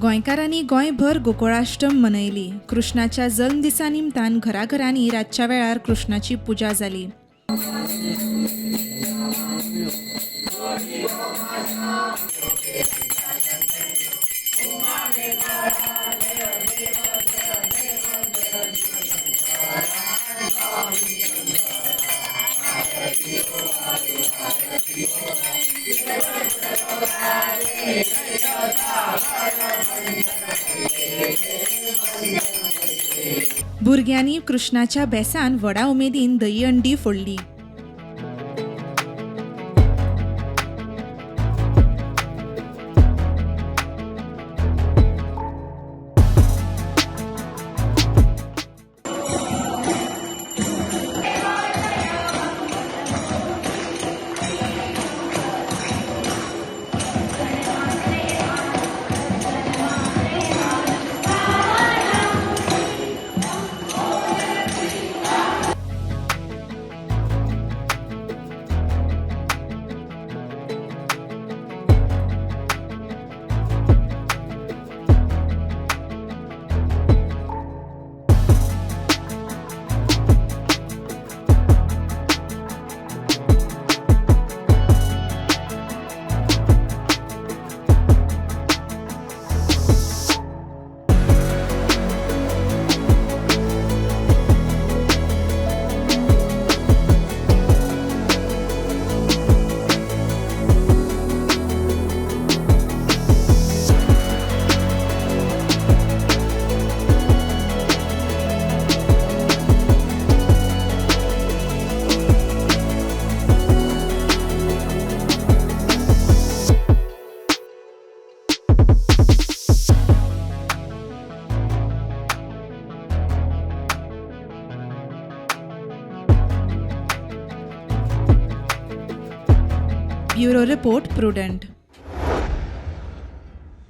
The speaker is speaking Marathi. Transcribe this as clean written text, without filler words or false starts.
गोंयकारांनी गोंयभर गोकुळाष्टम मनयली. कृष्णाच्या जल्मदिसा निमतान घराघरांनी रातच्या वेळार कृष्णाची पुजा जाली. भुरग्यांनी कृष्णाच्या बेसान व्हडा उमेदीन दही अंडी फोडली. Bureau report prudent.